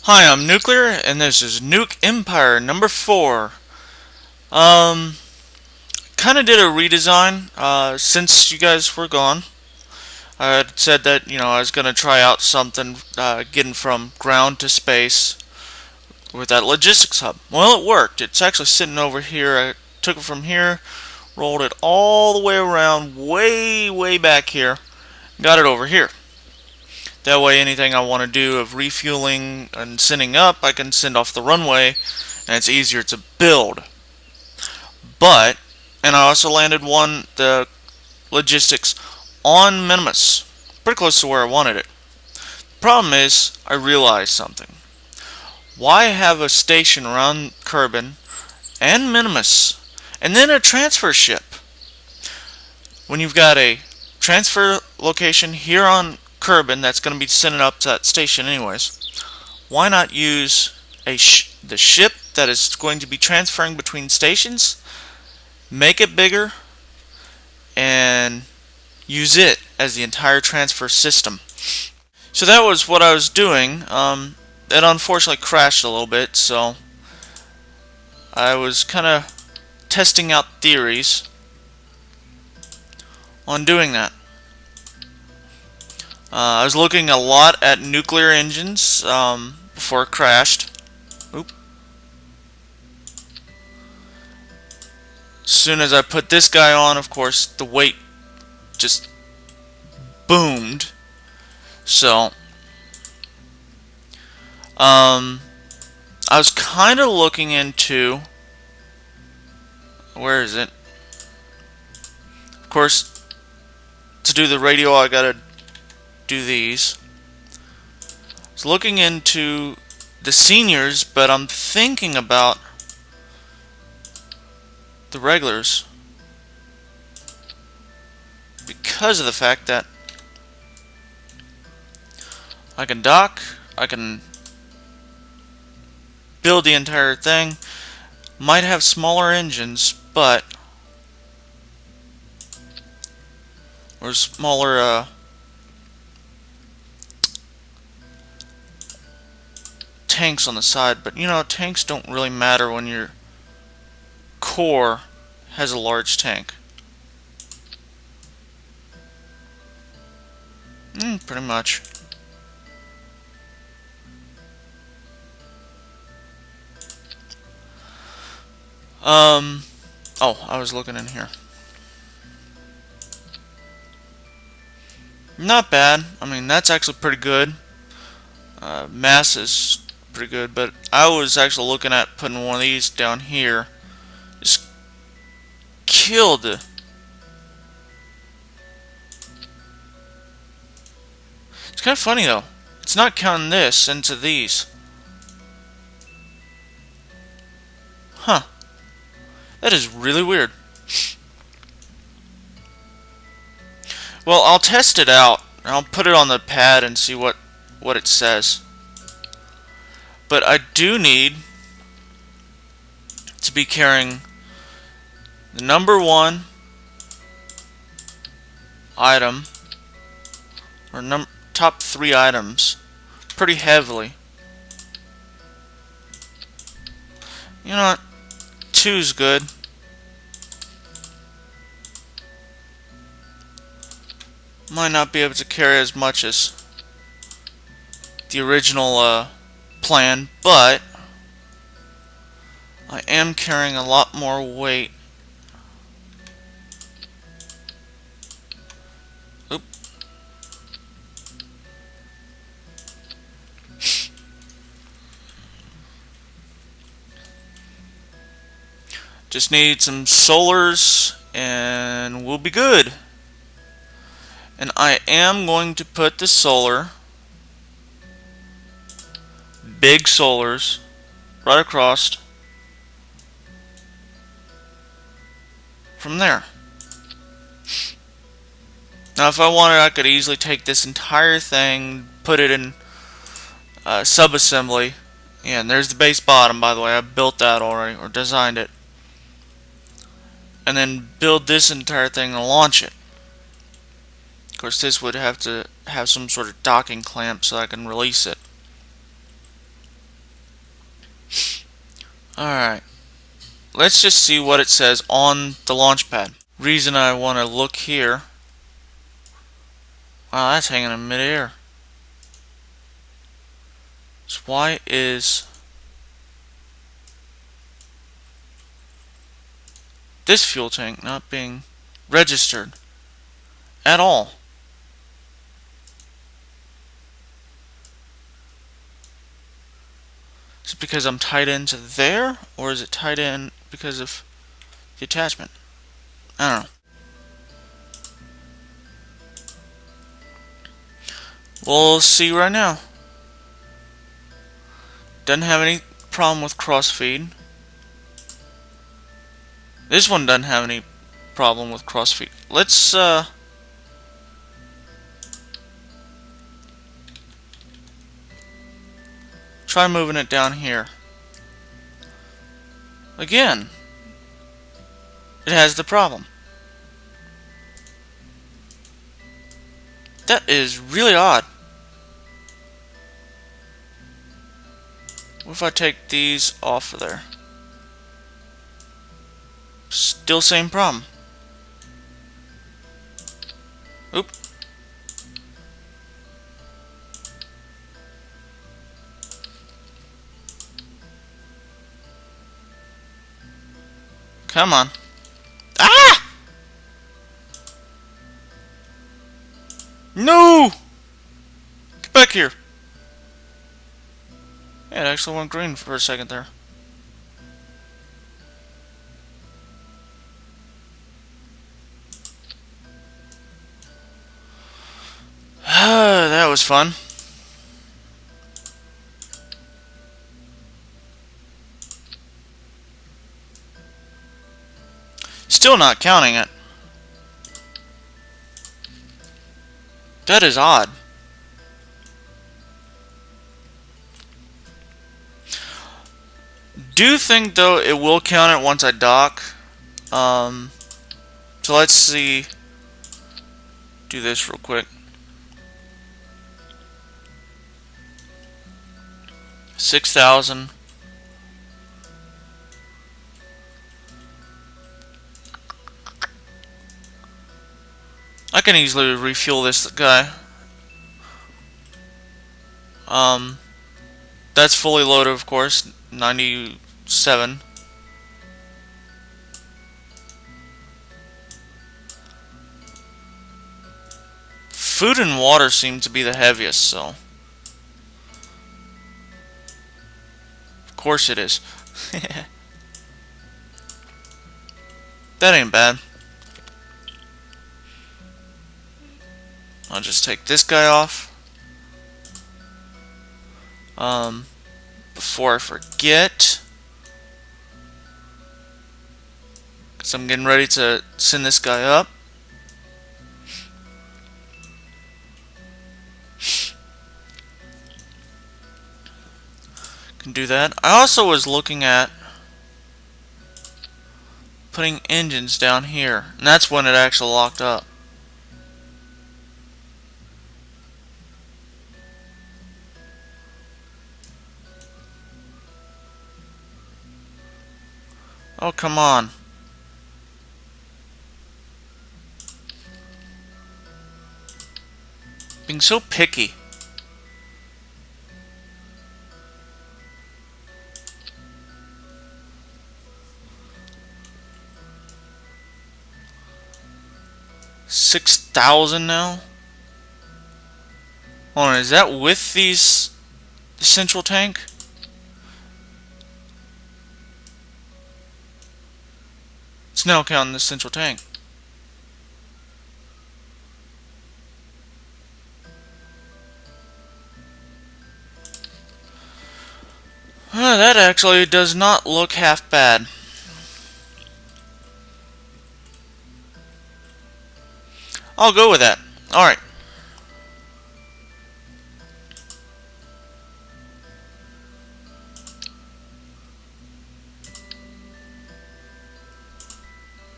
Hi, I'm Nuclear, and this is Nuke Empire number 4. Um, kind of did a redesign since you guys were gone. I had said that, I was going to try out something getting from ground to space with that logistics hub. Well, it worked. It's actually sitting over here. I took it from here, rolled it all the way around, way back here, got it over here. That way, anything I want to do of refueling and sending up, I can send off the runway, and it's easier to build. But, and I also landed the logistics on Minimus, pretty close to where I wanted it. Problem is, I realized something. Why have a station around Kerbin and Minimus, and then a transfer ship? When you've got a transfer location here on Kerbin that's going to be sending up to that station anyways, why not use the ship that is going to be transferring between stations, make it bigger, and use it as the entire transfer system? So that was what I was doing. It unfortunately crashed a little bit, so I was kind of testing out theories on doing that. I was looking a lot at nuclear engines before it crashed. Oop. As soon as I put this guy on, of course, the weight just boomed. So, I was kind of looking into, where is it? Of course, to do the radio, I gotta do these. I was looking into the seniors, but I'm thinking about the regulars because of the fact that I can dock, I can build the entire thing, might have smaller engines, but or smaller tanks on the side, but tanks don't really matter when your core has a large tank. Pretty much. Oh, I was looking in here. Not bad. I mean, that's actually pretty good. Mass is pretty good, but I was actually looking at putting one of these down here. Just killed the... It's kind of funny though. It's not counting this into these. Huh. That is really weird. Well, I'll test it out. I'll put it on the pad and see what it says. But I do need to be carrying the number 1 item, or top 3 items, pretty heavily. You know what? 2's good. Might not be able to carry as much as the original plan, but I am carrying a lot more weight. Oop. Just need some solars and we'll be good. And I am going to put the big solars, right across from there. Now if I wanted, I could easily take this entire thing, put it in sub-assembly, and there's the base bottom, by the way. I built that already, or designed it, and then build this entire thing and launch it. Of course, this would have to have some sort of docking clamp so I can release it. Alright. Let's just see what it says on the launch pad. Reason I want to look here. Wow, that's hanging in midair. So why is this fuel tank not being registered at all? Is it because I'm tied into there, or is it tied in because of the attachment? I don't know. We'll see right now. Doesn't have any problem with crossfeed. This one doesn't have any problem with crossfeed. Let's try moving it down here. Again, it has the problem. That is really odd. What if I take these off of there? Still same problem. Oop. Come on. Ah! No! Get back here. Yeah, it actually went green for a second there. That was fun. Still not counting it. That is odd. Do think though it will count it once I dock. So let's see. Do this real quick. 6,000. I can easily refuel this guy. That's fully loaded, of course. 97. Food and water seem to be the heaviest, so of course it is. That ain't bad. I'll just take this guy off. Before I forget, because I'm getting ready to send this guy up. Can do that. I also was looking at putting engines down here, and that's when it actually locked up. Oh, come on. Being so picky. $6,000 now? Hold on, is that with the central tank? It's now counting the central tank. That actually does not look half bad. I'll go with that. Alright.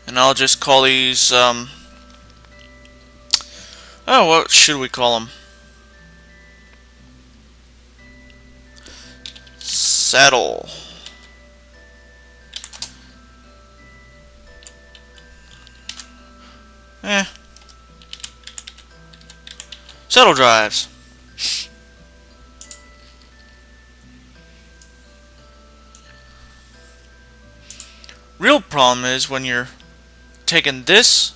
And I'll just call these, oh, what should we call them? Saddle. Eh. Shuttle drives. Real problem is when you're taking this.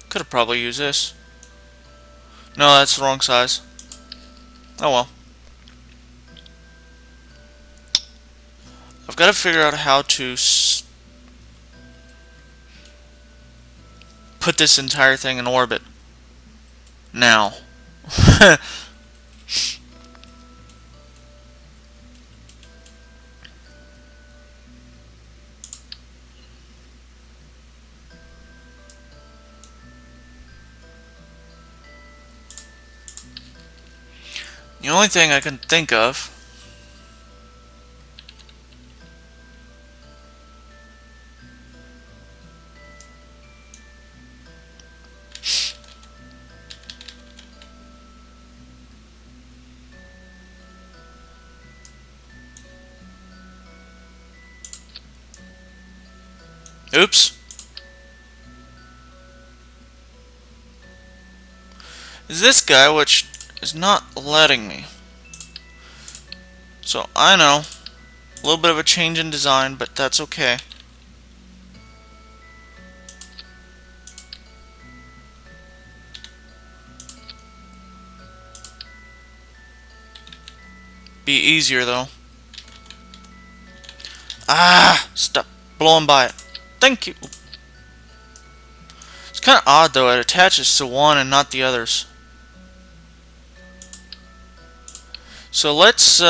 Could have probably used this. No, that's the wrong size. Oh well. I've got to figure out how to put this entire thing in orbit. Now. The only thing I can think of oops. Is this guy, which is not letting me. So I know, a little bit of a change in design, but that's okay. Be easier though. Ah, stop blowing by it. Thank you. It's kind of odd though, it attaches to one and not the others. So let's do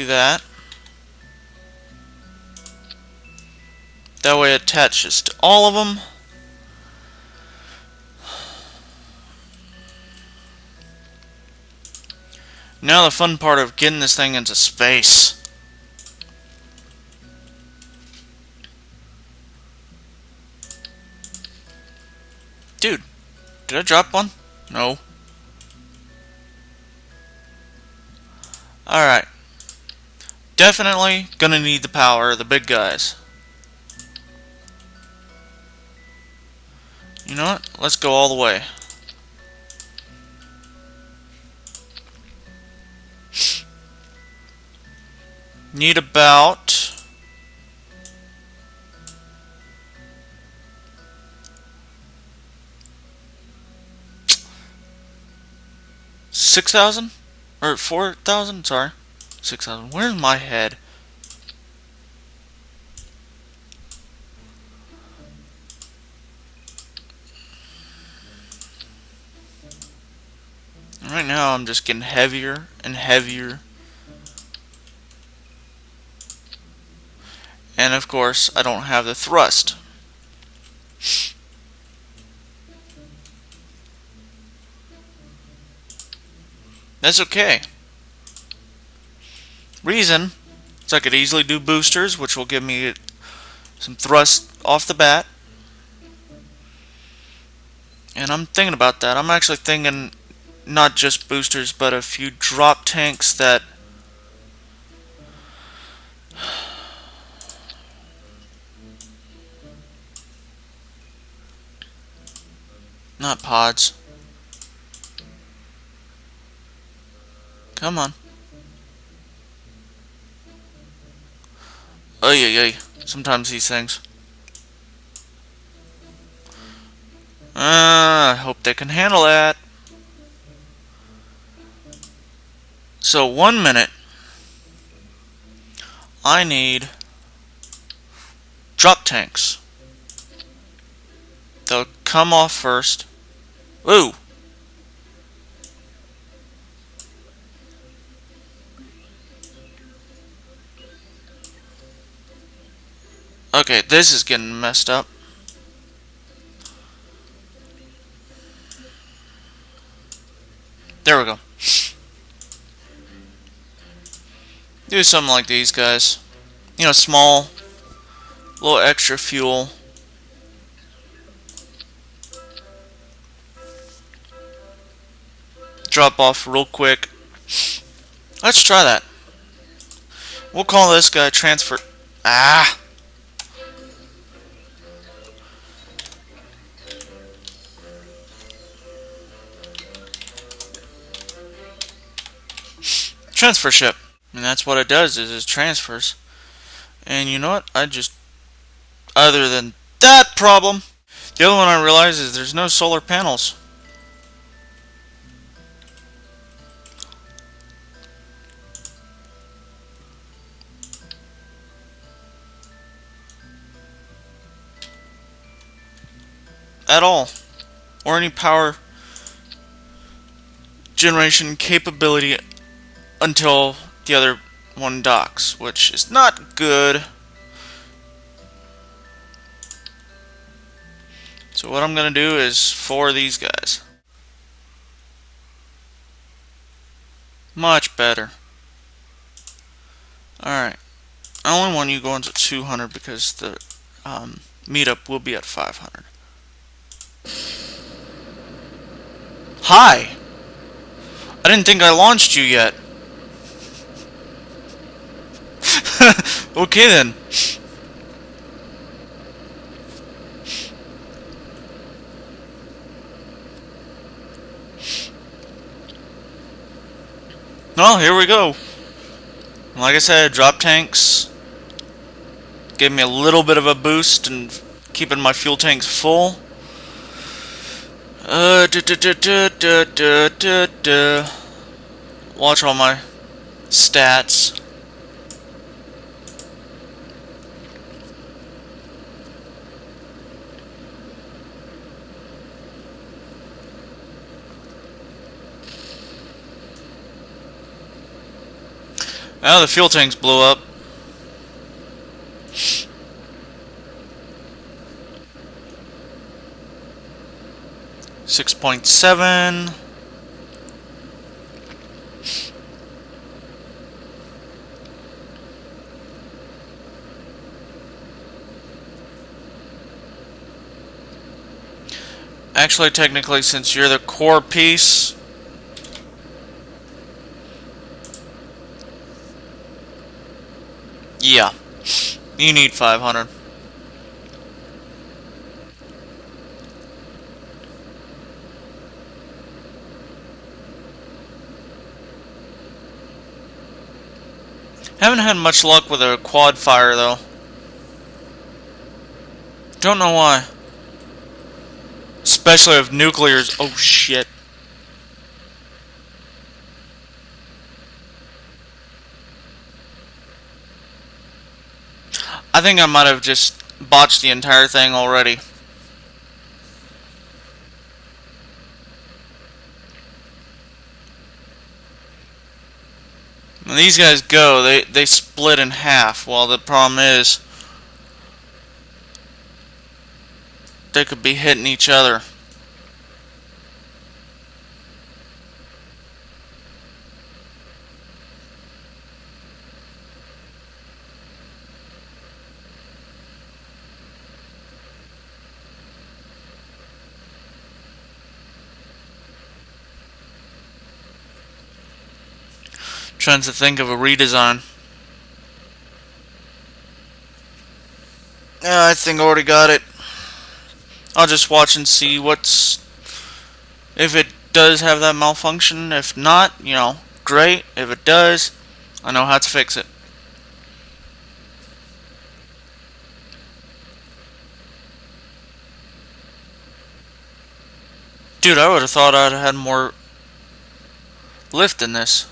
that. That way it attaches to all of them. Now the fun part of getting this thing into space. Dude, did I drop one? No. Alright. Definitely gonna need the power of the big guys. You know what? Let's go all the way. Need about 6,000? Or 4,000? Sorry. 6,000. Where's my head? Right now I'm just getting heavier and heavier. And of course I don't have the thrust. That's okay. Reason is I could easily do boosters, which will give me some thrust off the bat. And I'm thinking about that. I'm actually thinking not just boosters, but a few drop tanks that not pods. Come on. Oy. Sometimes these things. I hope they can handle that. So 1 minute. I need drop tanks. They'll come off first. Ooh. Okay, this is getting messed up. There we go. Do something like these guys. You know, small, little extra fuel. drop off real quick. Let's try that. We'll call this guy transfer. Ah! Transfer ship. And that's what it does, is it transfers. And you know what? Other than that problem, the other one I realized is there's no solar panels. At all. Or any power generation capability until the other one docks, which is not good. So what I'm going to do is for these guys. Much better. Alright. I only want you going to 200 because the meetup will be at 500. Hi! I didn't think I launched you yet. Okay then. Well, here we go. Like I said, drop tanks gave me a little bit of a boost and keeping my fuel tanks full. Watch all my stats. Oh, the fuel tanks blew up. $6.7. Actually, technically, since you're the core piece, yeah, you need 500. Haven't had much luck with a quad fire though. Don't know why. Especially if nuclear's. Oh shit. I think I might have just botched the entire thing already. When these guys go, they split in half. Well, the problem is they could be hitting each other. Trying to think of a redesign. I think I already got it. I'll just watch and see if it does have that malfunction. If not, you know, great. If it does, I know how to fix it. Dude, I would have thought I'd had more lift in this.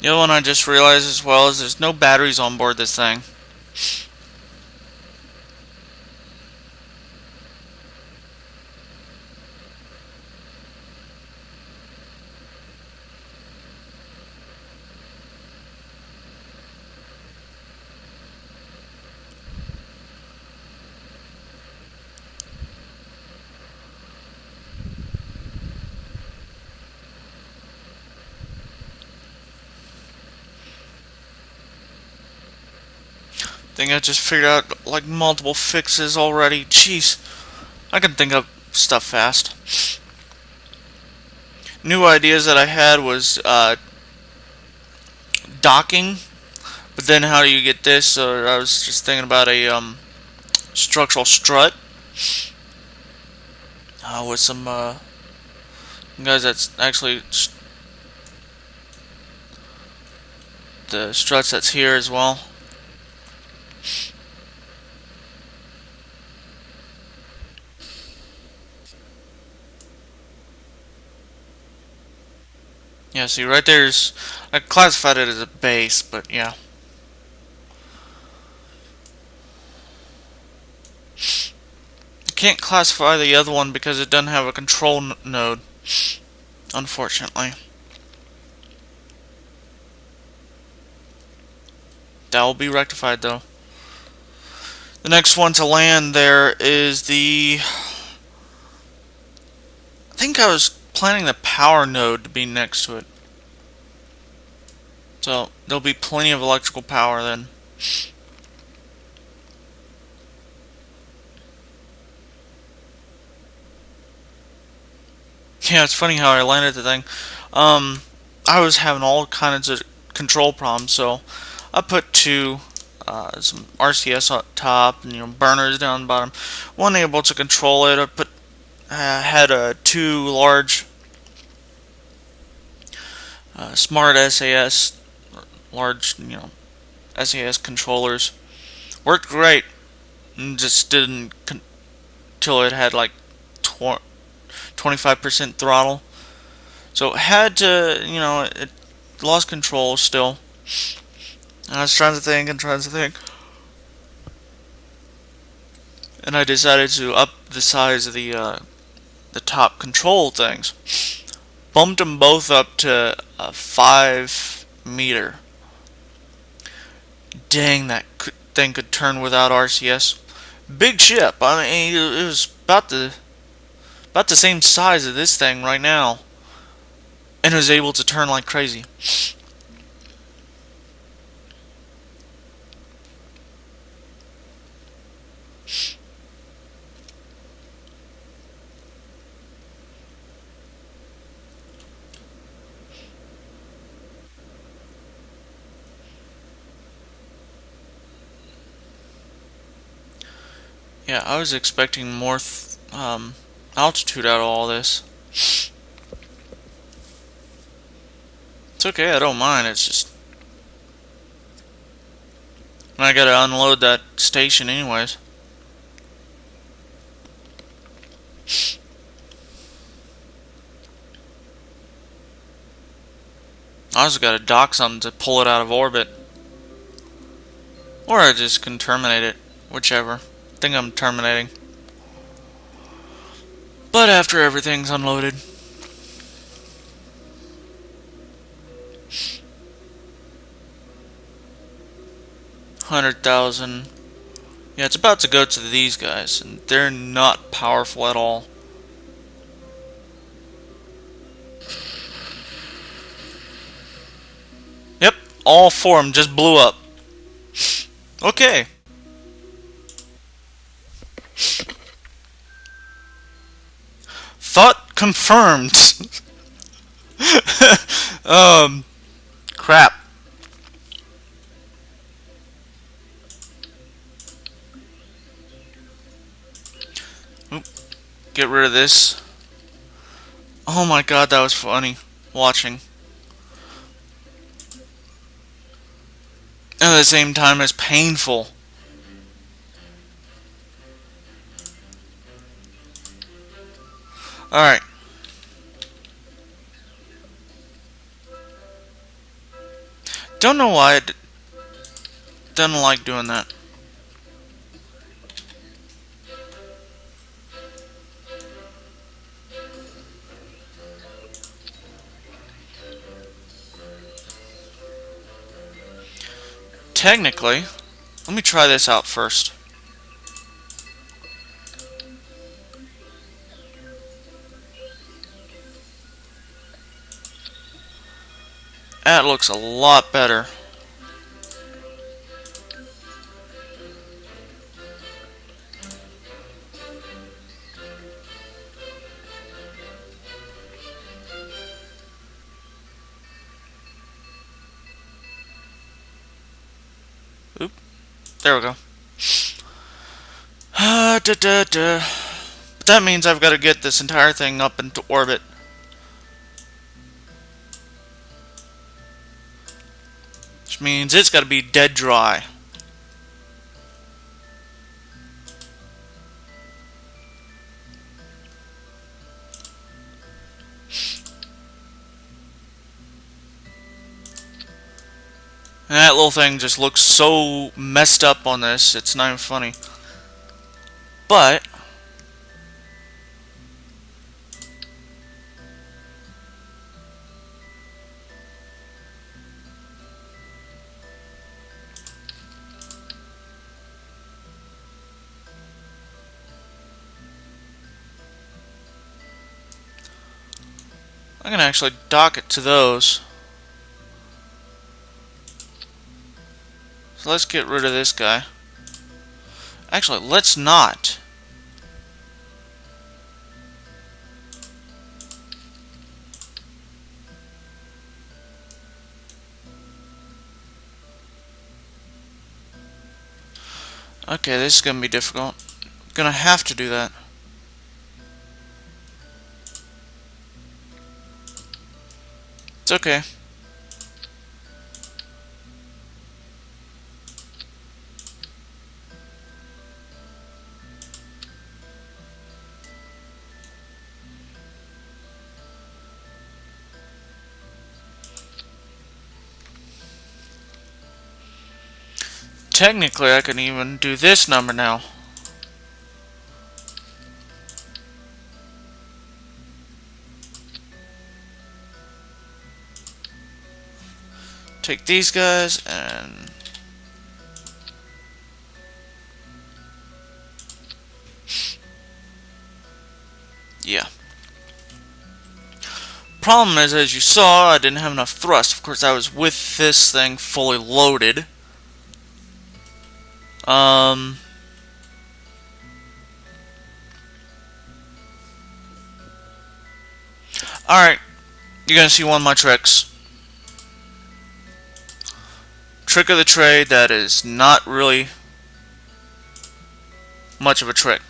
The other one I just realized as well is there's no batteries on board this thing. Think I just figured out like multiple fixes already. Jeez, I can think of stuff fast. New ideas that I had was docking, but then how do you get this? So I was just thinking about a structural strut with some guys that's actually the struts that's here as well. Yeah, see right there's, I classified it as a base, but yeah. I can't classify the other one because it doesn't have a control node, unfortunately. That will be rectified though. The next one to land there is the, I think I was planning the power node to be next to it. So there'll be plenty of electrical power then. Yeah, it's funny how I landed the thing. I was having all kinds of control problems, so I put some RCS on top and burners down the bottom. Wasn't able to control it. I had two large smart SAS, large SAS controllers. Worked great, and just didn't until it had like 25% throttle. So it had to, it lost control still. I was trying to think and trying to think. And I decided to up the size of the top control things. Bumped them both up to a 5 meter. Dang, that thing could turn without RCS. Big ship. I mean, it was about the same size as this thing right now, and it was able to turn like crazy. Yeah, I was expecting more altitude out of all this. It's okay, I don't mind. It's just I gotta unload that station anyways. I just gotta dock something to pull it out of orbit. Or I just can terminate it. Whichever. I think I'm terminating. But after everything's unloaded. 100,000. Yeah, it's about to go to these guys, and they're not powerful at all. Yep, all four of them just blew up. Okay. Thought confirmed. Crap. Oop, get rid of this. Oh my god, that was funny. Watching. And at the same time, it's painful. Alright. Don't know why it doesn't like doing that. Technically, let me try this out first. That looks a lot better. Oop, there we go. But that means I've got to get this entire thing up into orbit. Which means it's got to be dead dry. And that little thing just looks so messed up on this, it's not even funny. But I can actually dock it to those. So let's get rid of this guy. Actually, let's not. Okay, this is gonna be difficult. Gonna have to do that. It's okay. Technically, I can even do this number now. Take these guys and yeah. Problem is, as you saw, I didn't have enough thrust. Of course, I was with this thing fully loaded. Alright, you're gonna see one of my tricks. Trick of the trade that is not really much of a trick.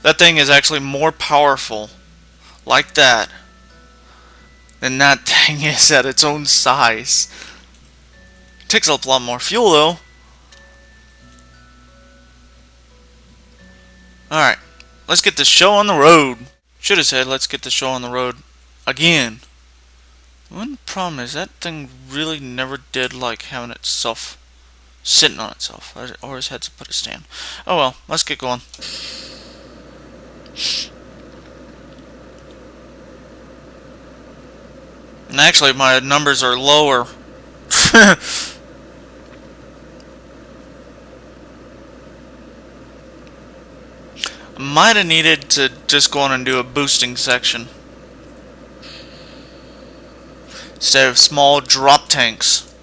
That thing is actually more powerful, like that, than that thing is at its own size. It takes up a lot more fuel, though. Alright, let's get this show on the road. Should have said, let's get the show on the road again. One problem is that thing really never did like having itself sitting on itself. I always had to put a stand. Oh well, let's get going. And actually, my numbers are lower. Might have needed to just go on and do a boosting section instead of small drop tanks.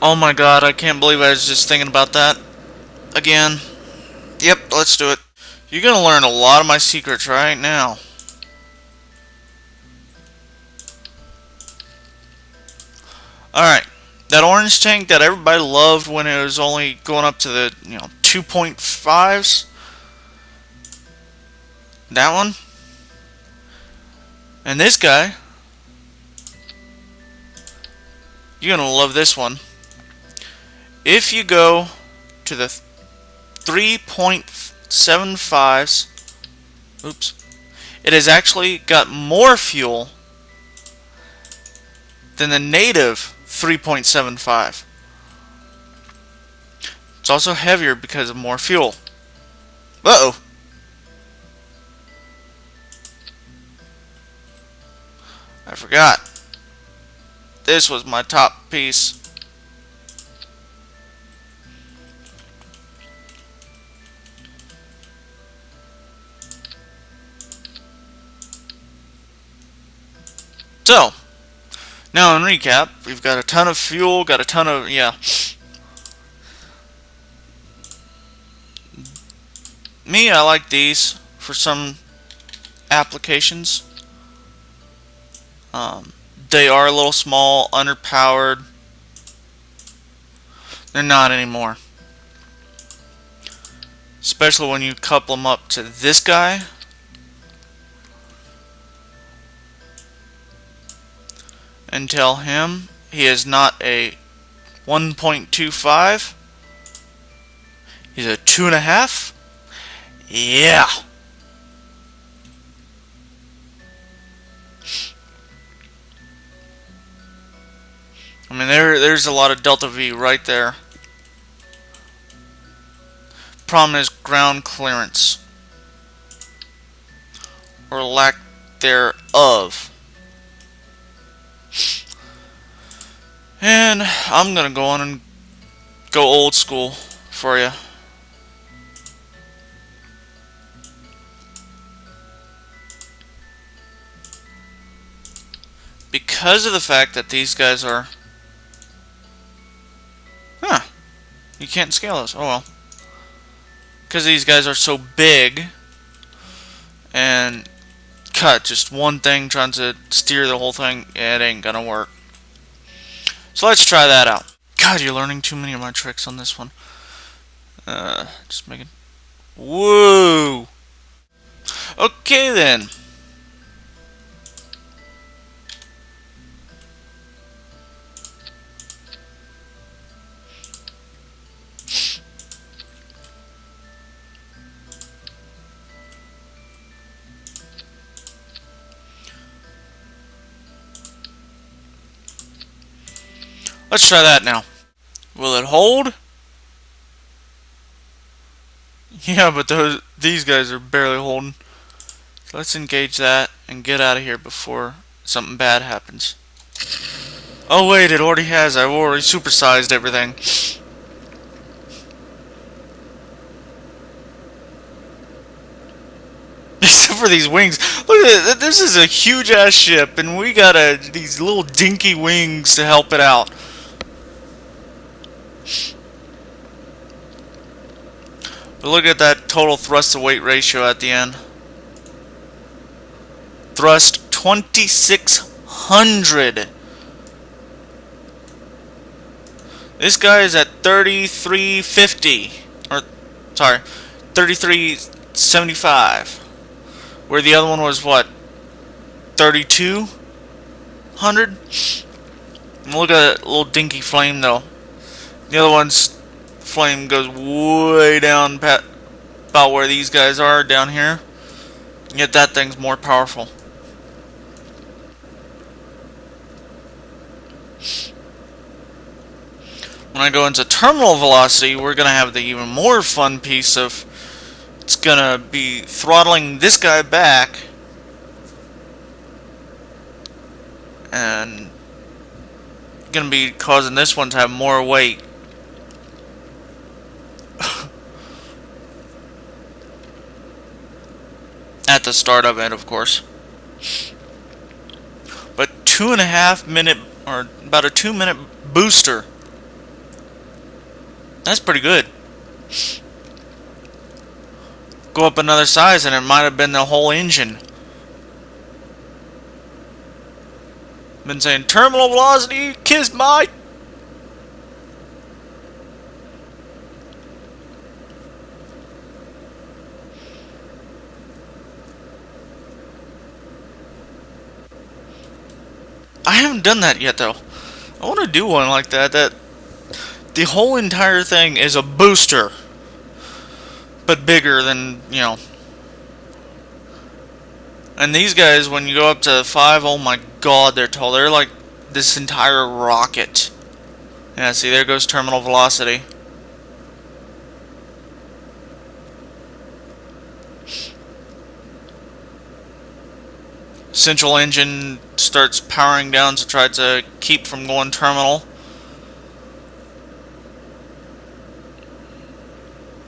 Oh my god, I can't believe I was just thinking about that again. Yep, let's do it. You're gonna learn a lot of my secrets right now. Alright, that orange tank that everybody loved when it was only going up to the, 2.5s. That one. And this guy. You're gonna love this one. If you go to the 3.75s, oops, it has actually got more fuel than the native 3.75. It's also heavier because of more fuel. Uh-oh. I forgot. This was my top piece. So, now in recap, we've got a ton of fuel, got a ton of, yeah. Me, I like these for some applications. They are a little small, underpowered. They're not anymore. Especially when you couple them up to this guy. And tell him he is not a 1.25. He's a 2.5. Yeah. I mean, there's a lot of delta V right there. Problem is ground clearance, or lack thereof. And I'm gonna go on and go old school for you. Because of the fact that these guys are... Huh. You can't scale this. Oh well. Because these guys are so big, and cut just one thing trying to steer the whole thing, it ain't gonna work. So let's try that out. God, you're learning too many of my tricks on this one. Just making... Whoa! Okay then. Let's try that now. Will it hold? Yeah, but these guys are barely holding. So let's engage that and get out of here before something bad happens. Oh wait, it already has. I've already supersized everything. Except for these wings. Look at it. This is a huge ass ship, and we got these little dinky wings to help it out. But look at that total thrust to weight ratio at the end. Thrust 2600. This guy is at 3350. Or, sorry, 3375. Where the other one was what? 3200? Look at that little dinky flame though. The other one's flame goes way down about where these guys are down here. Yet that thing's more powerful. When I go into terminal velocity, we're gonna have the even more fun piece of it's gonna be throttling this guy back and gonna be causing this one to have more weight. At the start of it, of course. But 2.5 minute, or about a 2-minute booster. That's pretty good. Go up another size and it might have been the whole engine. Been saying terminal velocity, kiss my... I haven't done that yet though. I want to do one like that. That the whole entire thing is a booster, but bigger than, you know. And these guys, when you go up to 5, oh my god, they're tall. They're like this entire rocket. Yeah, see, there goes terminal velocity. Central engine starts powering down to try to keep from going terminal.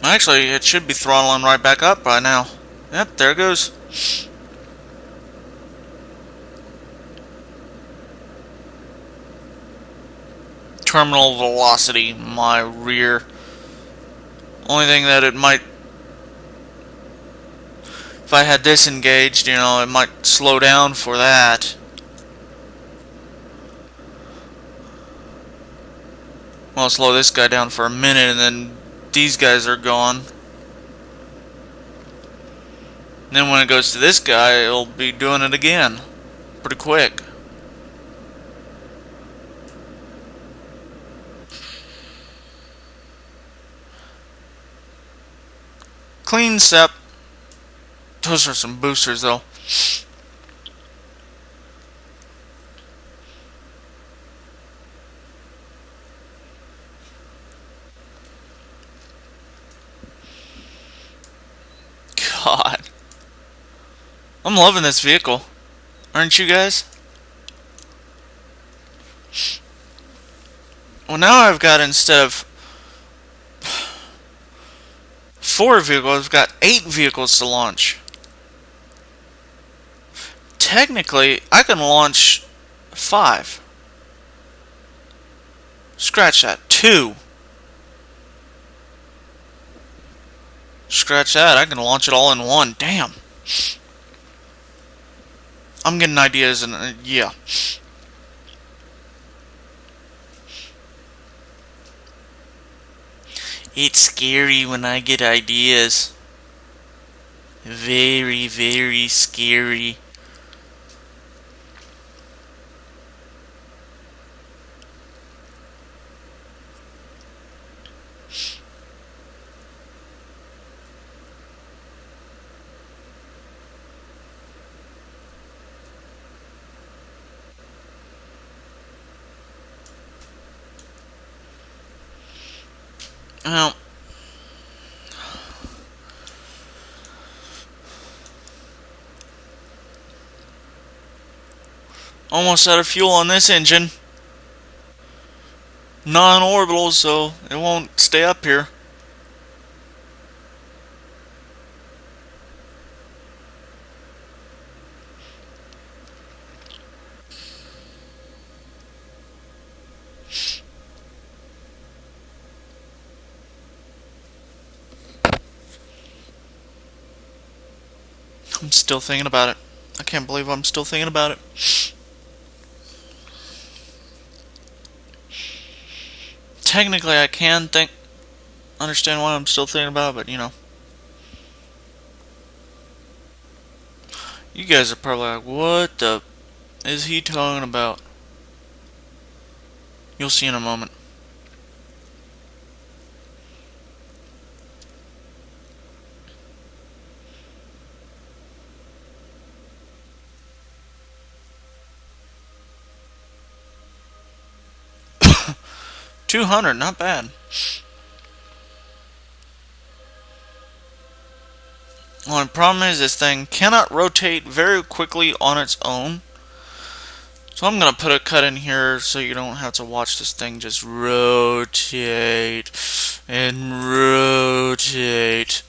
Actually, it should be throttling right back up by now. Yep, there it goes. Terminal velocity, my rear. Only thing that it might If I had this engaged, you know, it might slow down for that. I'll slow this guy down for a minute and then these guys are gone. And then when it goes to this guy, it'll be doing it again. Pretty quick. Clean sep. Those are some boosters though. God. I'm loving this vehicle. Aren't you guys? Well, now I've got, instead of 4 vehicles, I've got 8 vehicles to launch. Technically, I can launch 5. Scratch that. 2. Scratch that. I can launch it all in one. Damn. I'm getting ideas and yeah. It's scary when I get ideas. Very, very scary. Well, almost out of fuel on this engine. Non-orbital, so it won't stay up here. I'm still thinking about it. I can't believe I'm still thinking about it. Technically, I can understand why I'm still thinking about it, but you know. You guys are probably like, what the is he talking about? You'll see in a moment. $200, not bad. Well, the problem is this thing cannot rotate very quickly on its own. So I'm going to put a cut in here so you don't have to watch this thing just rotate and rotate.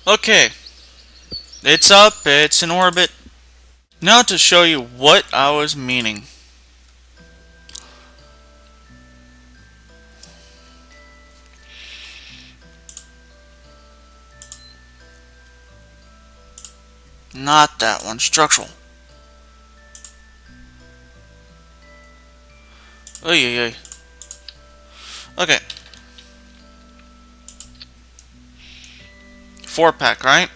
Okay, it's up, it's in orbit. Now to show you what I was meaning. Not that one, structural. Oy, oy, oy. Okay. 4-pack, right?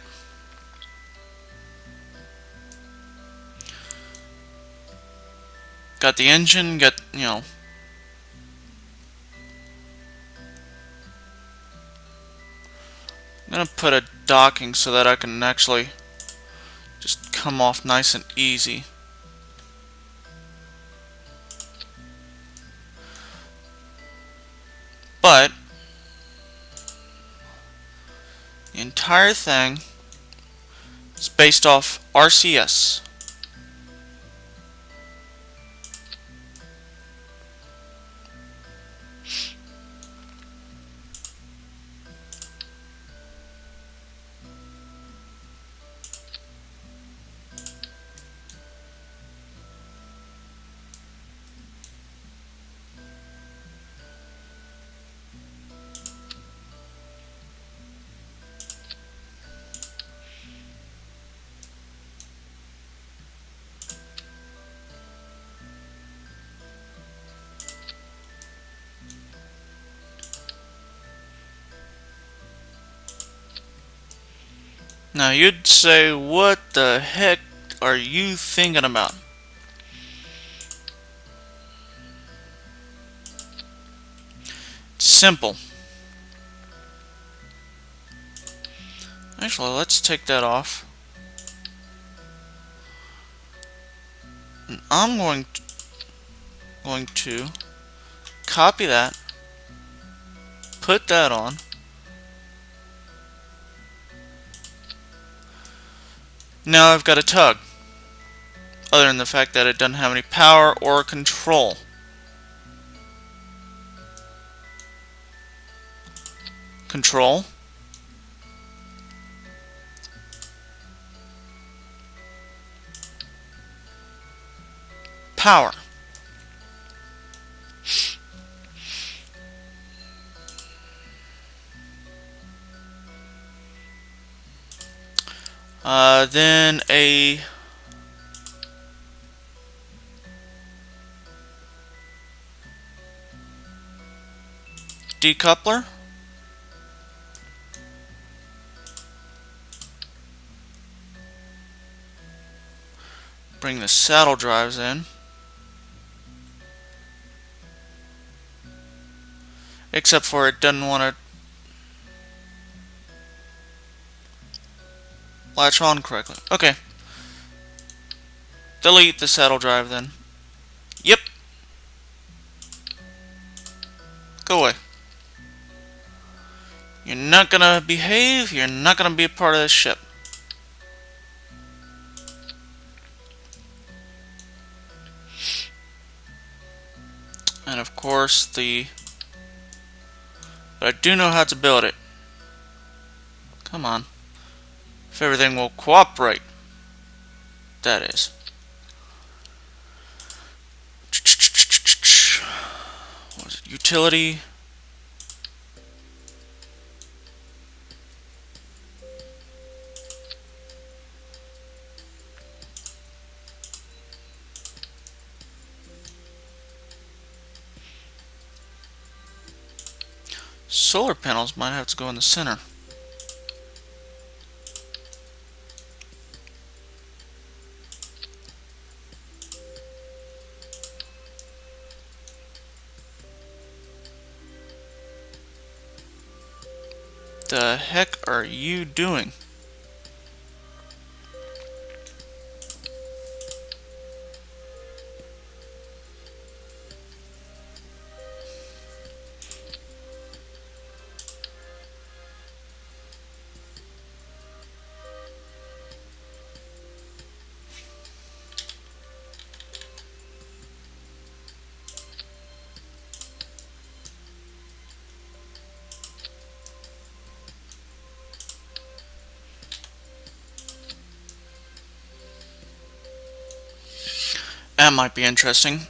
Got the engine, got, I'm gonna put a docking so that I can actually just come off nice and easy. But the entire thing is based off RCS. Now you'd say, what the heck are you thinking about? Simple. Actually, let's take that off. And I'm going to copy that, put that on. Now I've got a tug. Other than the fact that it doesn't have any power or control. Control. Power. Then a decoupler. Bring the saddle drives in. Except for it doesn't want to latch on correctly. Okay. Delete the saddle drive then. Yep. Go away. You're not gonna behave, you're not gonna be a part of this ship. And of course but I do know how to build it. Come on. If everything will cooperate. That is. What was it? Utility. Solar panels might have to go in the center. The heck are you doing? That might be interesting.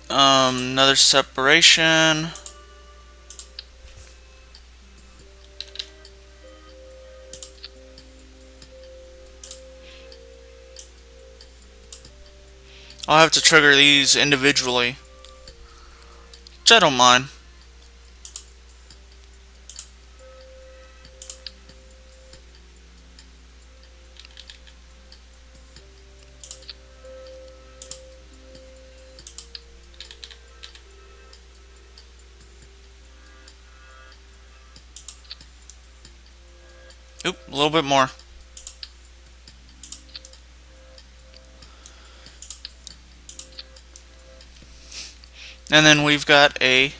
Another separation. I'll have to trigger these individually, which I don't mind. Oop, a little bit more. And then we've got a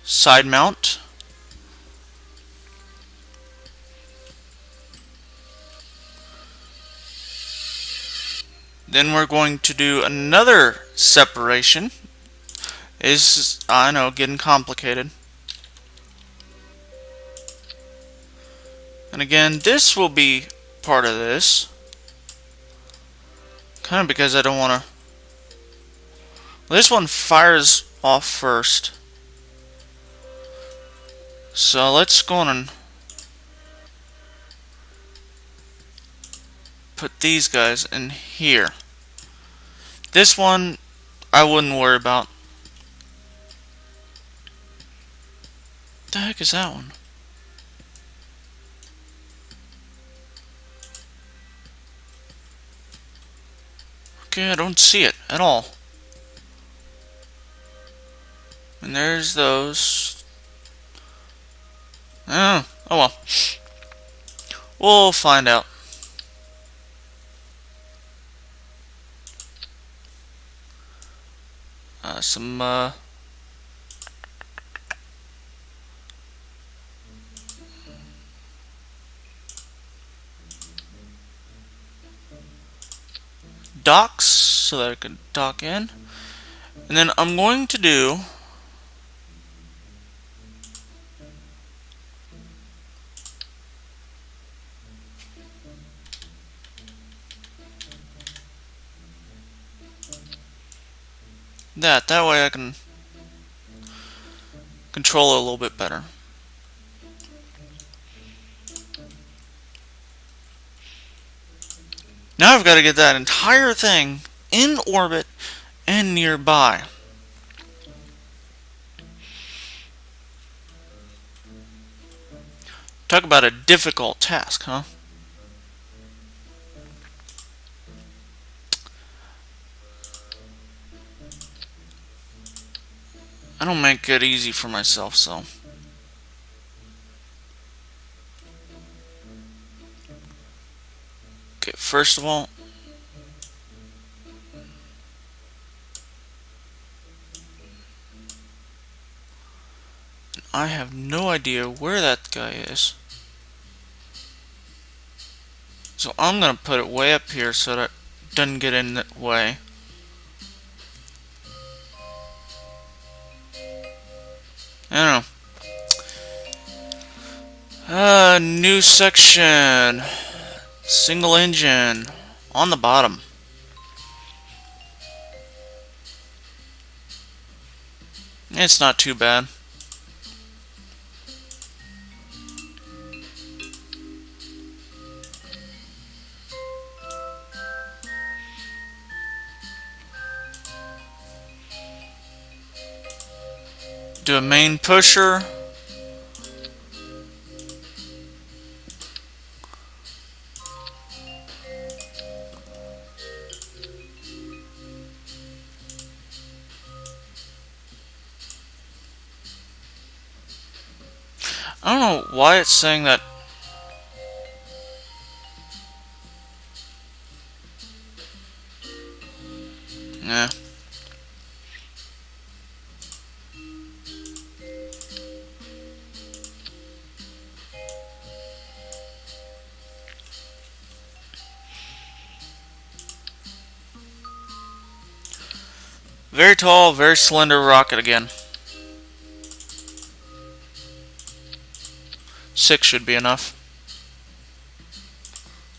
side mount. Then we're going to do another separation. I know, getting complicated. And again, this will be part of this. Kind of because I don't want to... This one fires off first. So let's go on and put these guys in here. This one I wouldn't worry about. What the heck is that one? Okay, I don't see it at all. And there's those. Oh well. We'll find out. Some docks so that I can dock in. And then I'm going to do that. That way I can control it a little bit better. Now I've got to get that entire thing in orbit and nearby. Talk about a difficult task, huh? I don't make it easy for myself, so. Okay, first of all, I have no idea where that guy is. So I'm gonna put it way up here so that it doesn't get in the way. I don't know. New section. Single engine. On the bottom. It's not too bad. Do a main pusher. I don't know why it's saying that. Nah. Very tall, very slender rocket again. 6 should be enough.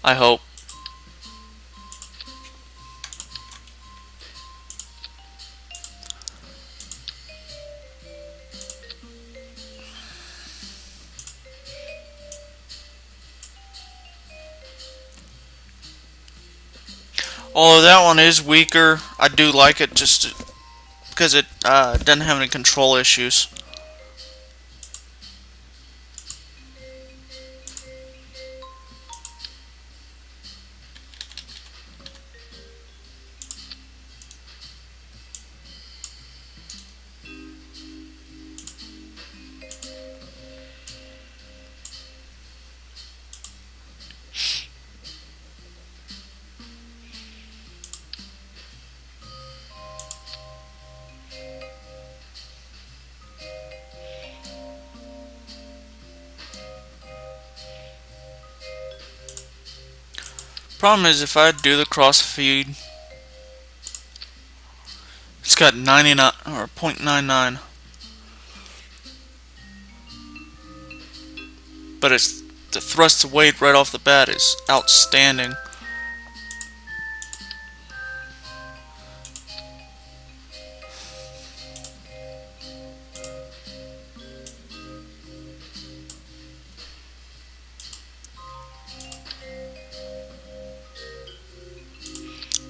I hope. Although that one is weaker, I do like it just because it doesn't have any control issues. Problem is, if I do the crossfeed, it's got 99 or 0.99, but it's the thrust to weight right off the bat is outstanding.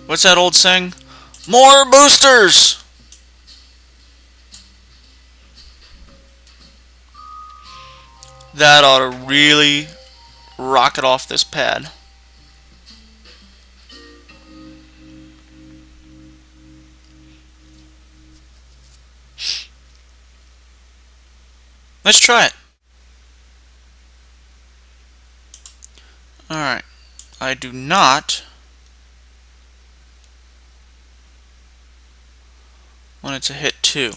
What's that old saying? More boosters! That ought to really rocket off this pad. Let's try it. Alright. I do not want it to hit 2.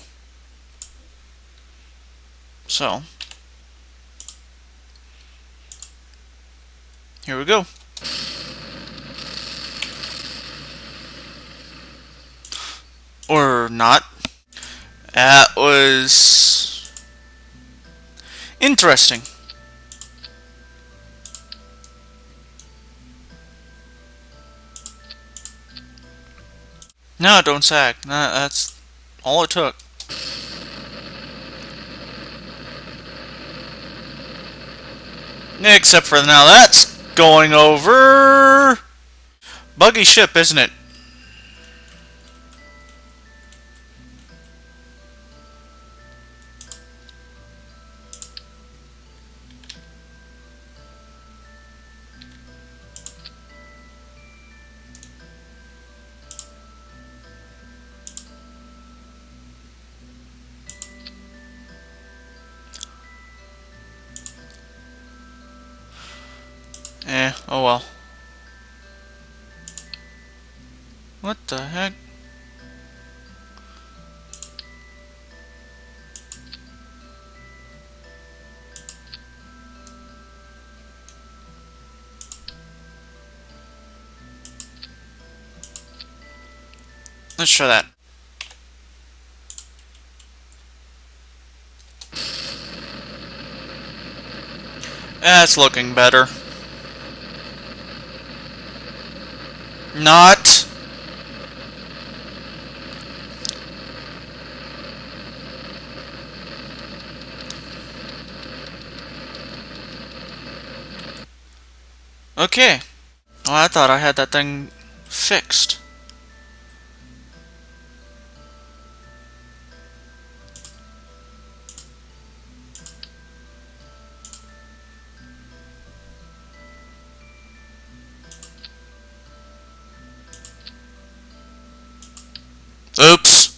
So, here we go. Or not. That was interesting. No, don't sag. No, that's all it took. Except for now that's going over. Buggy ship, isn't it? Oh well. What the heck? Let's try that. That's looking better. Not. Okay. Oh, I thought I had that thing fixed. Oops.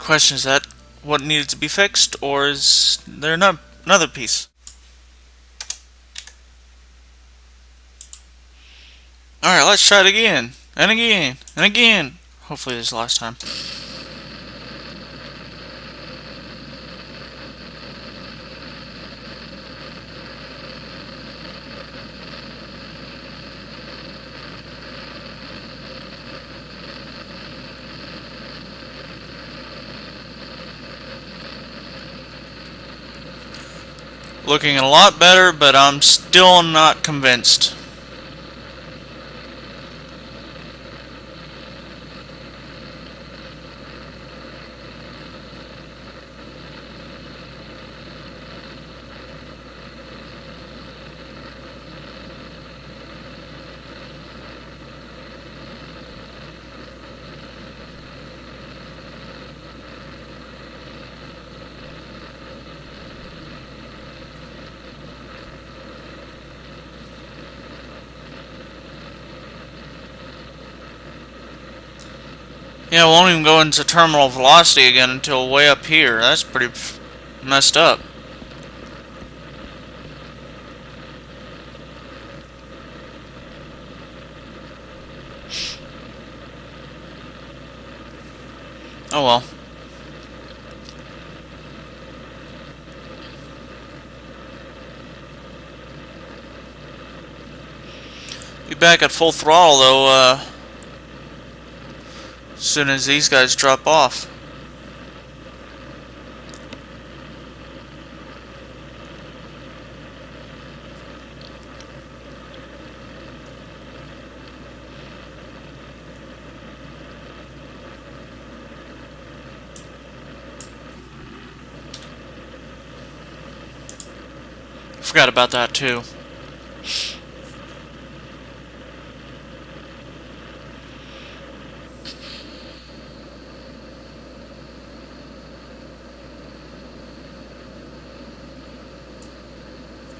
Question, is that what needed to be fixed, or is there another piece? Alright, let's try it again. And again. And again. Hopefully this is the last time. Looking a lot better, but I'm still not convinced. Yeah, it won't even go into terminal velocity again until way up here. That's pretty messed up. Oh well. Be back at full throttle though, as soon as these guys drop off. Forgot about that too.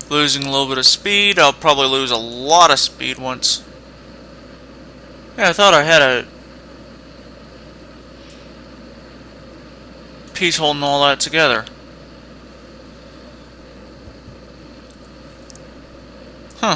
Losing a little bit of speed. I'll probably lose a lot of speed once. Yeah, I thought I had a piece holding all that together. Huh.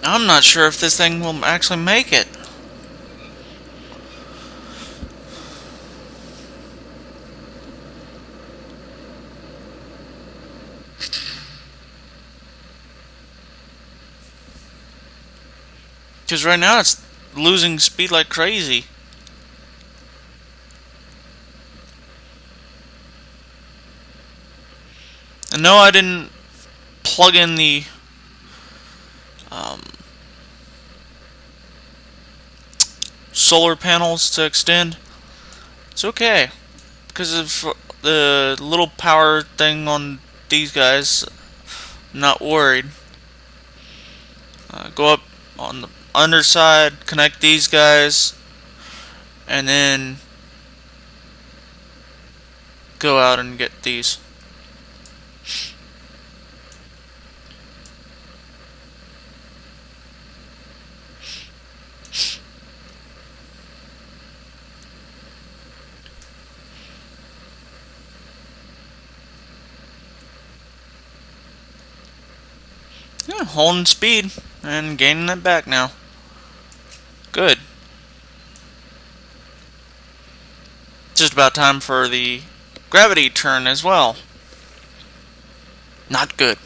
I'm not sure if this thing will actually make it. Because right now it's losing speed like crazy. And no, I didn't plug in the solar panels to extend. It's okay. Because of the little power thing on these guys, I'm not worried. Go up on the underside, connect these guys, and then go out and get these. Yeah, holding speed and gaining it back now. Good. Just about time for the gravity turn as well. Not good.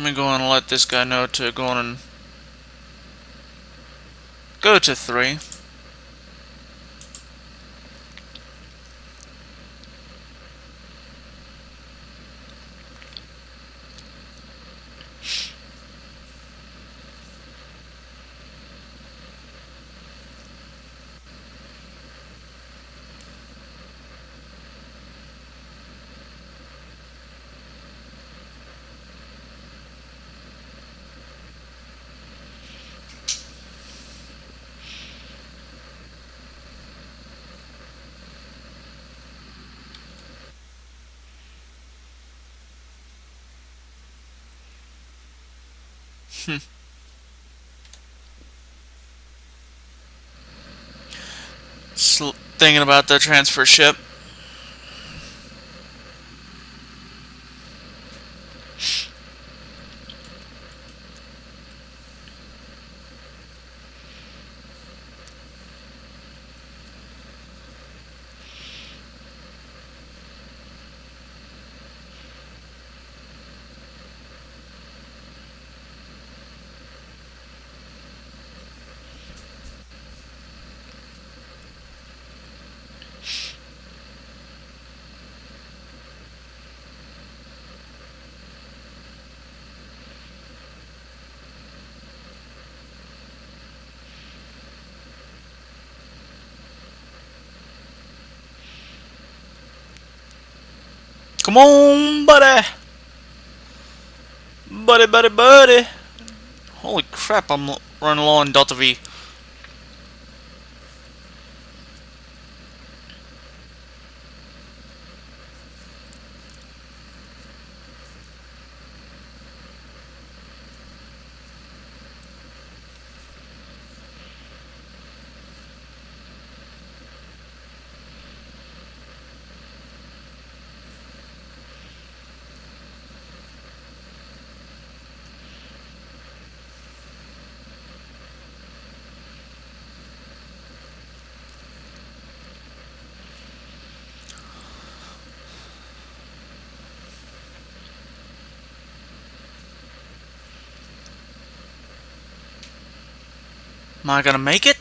Let me go on and let this guy know to go on and go to 3. Thinking about the transfer ship. Come on, buddy! Buddy, buddy, buddy! Holy crap, I'm running low on Delta V. Am I gonna make it?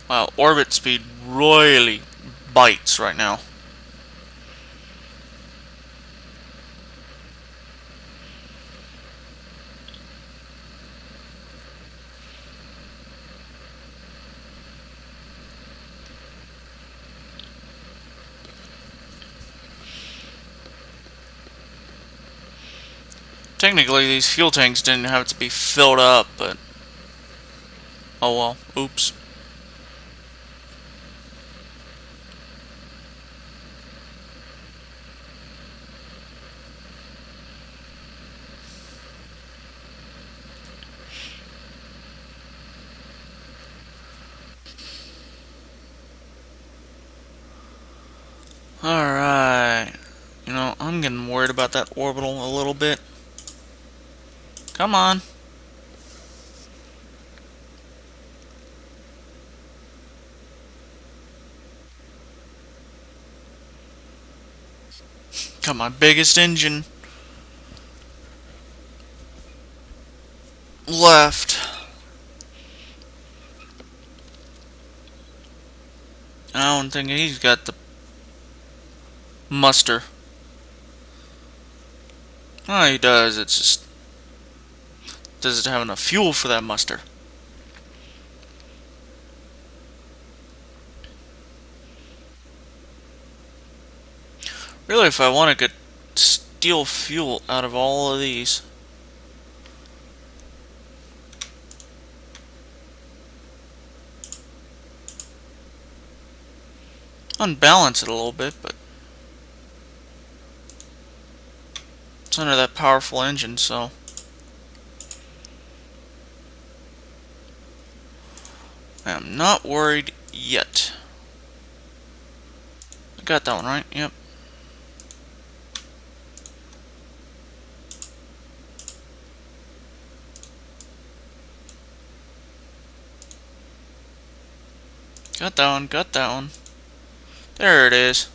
Wow, orbit speed royally bites right now. Technically, these fuel tanks didn't have to be filled up, but oh well. Oops. Alright. You know, I'm getting worried about that orbital a little bit. Come on. Got my biggest engine left. I don't think he's got the muster. Oh, he does. It's just doesn't have enough fuel for that muster. Really, if I want to get steal fuel out of all of these. Unbalance it a little bit, but it's under that powerful engine, so I'm not worried yet. I got that one right, yep. Got that one, got that one. There it is.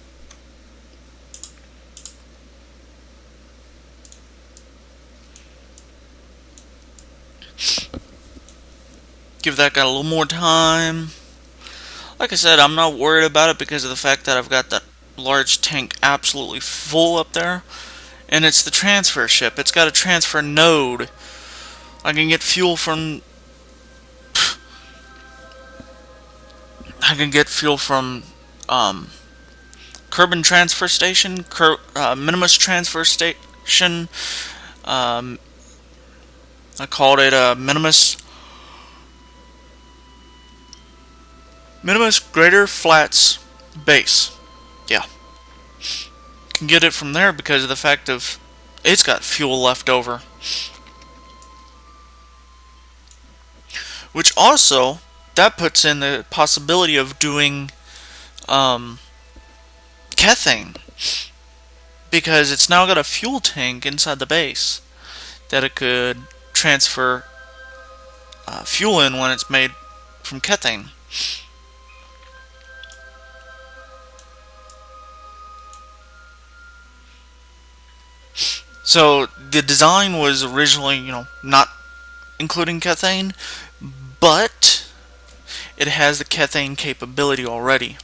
Give that guy a little more time. Like I said, I'm not worried about it because of the fact that I've got that large tank absolutely full up there. And it's the transfer ship. It's got a transfer node. I can get fuel from... I can get fuel from Kerbal transfer station, Minimus transfer station. Um, I called it Minimus Greater Flats Base. Yeah, can get it from there because of the fact of it's got fuel left over. Which also, that puts in the possibility of doing Kethane. Because it's now got a fuel tank inside the base that it could transfer fuel in when it's made from Kethane. So the design was originally, not including Kethane, but it has the Kethane capability already.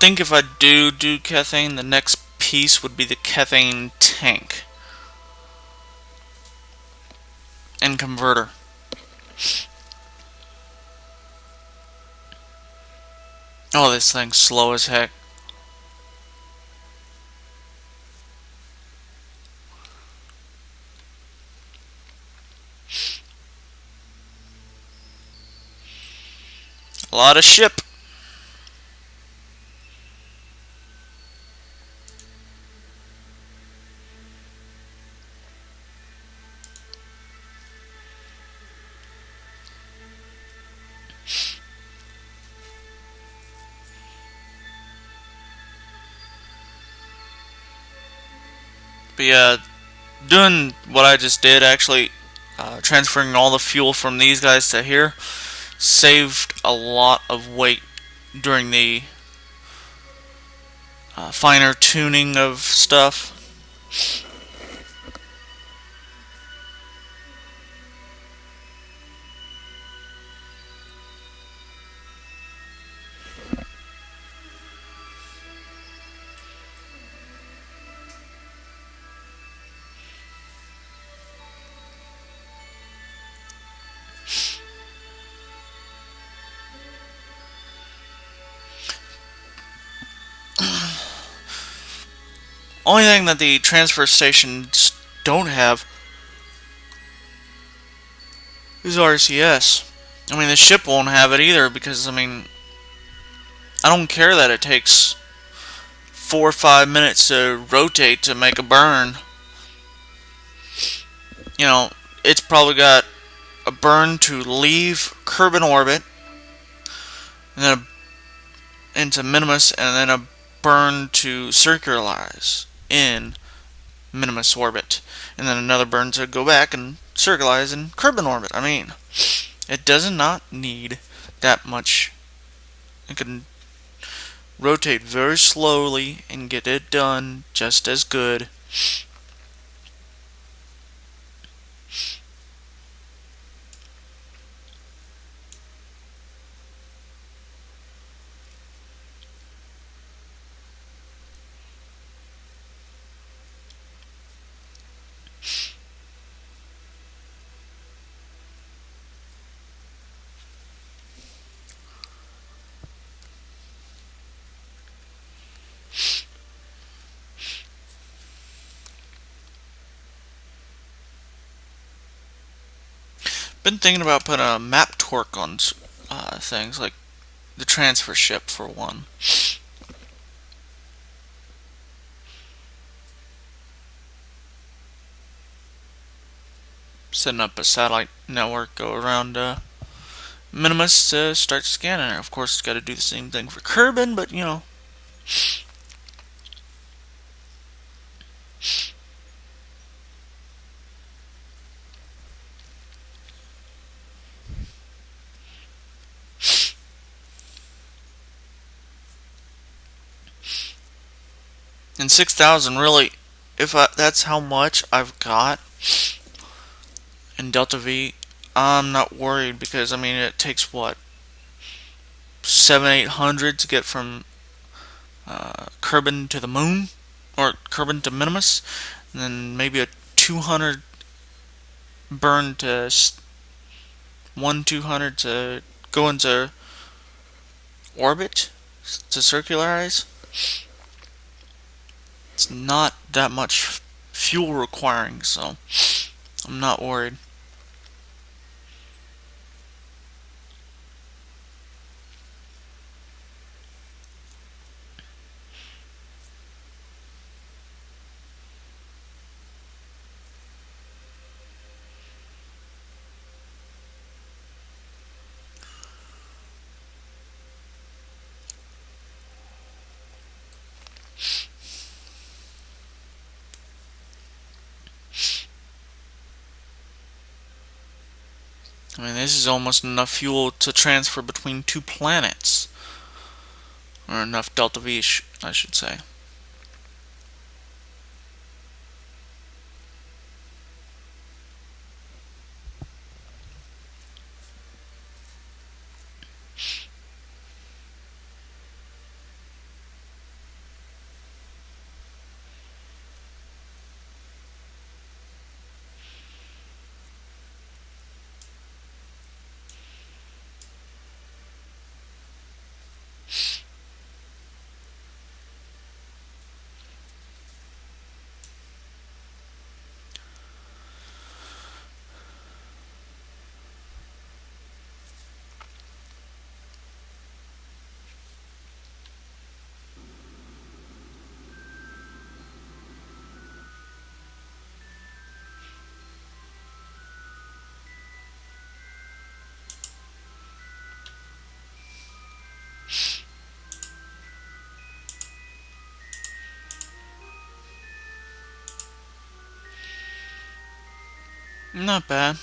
Think if I do Kethane, the next piece would be the Kethane tank and converter. Oh, this thing's slow as heck. A lot of ship. But yeah, doing what I just did, actually transferring all the fuel from these guys to here, saved a lot of weight during the finer tuning of stuff. Only thing that the transfer stations don't have is RCS. I mean, the ship won't have it either because, I don't care that it takes 4 or 5 minutes to rotate to make a burn. It's probably got a burn to leave Kerbal orbit, and then into Minimus, and then a burn to circularize in Minimus orbit, and then another burn to go back and circularize in Kerbal orbit. It does not need that much. It can rotate very slowly and get it done just as good. Been thinking about putting a map torque on things like the transfer ship for one. Setting up a satellite network, go around Minimus to start scanning. Of course, it's got to do the same thing for Kerbal, but And 6,000, really, that's how much I've got in Delta V, I'm not worried because, I mean, it takes what, 700-800 to get from Kerbin to the moon, or Kerbin to Minimus, and then maybe a 200 burn to 200 to go into orbit to circularize. It's not that much fuel requiring, so I'm not worried. I mean, this is almost enough fuel to transfer between two planets. Or enough Delta V, I should say. Not bad.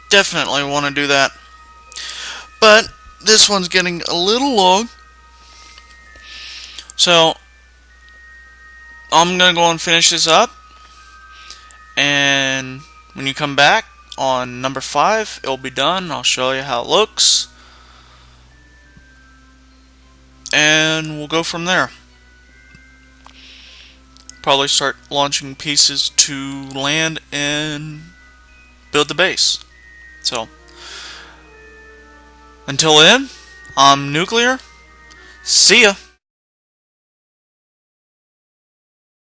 Definitely want to do that. But this one's getting a little long. So I'm going to go and finish this up. And when you come back on number 5, it'll be done. I'll show you how it looks. And we'll go from there. Probably start launching pieces to land and build the base. So, until then, I'm Nuclear. See ya.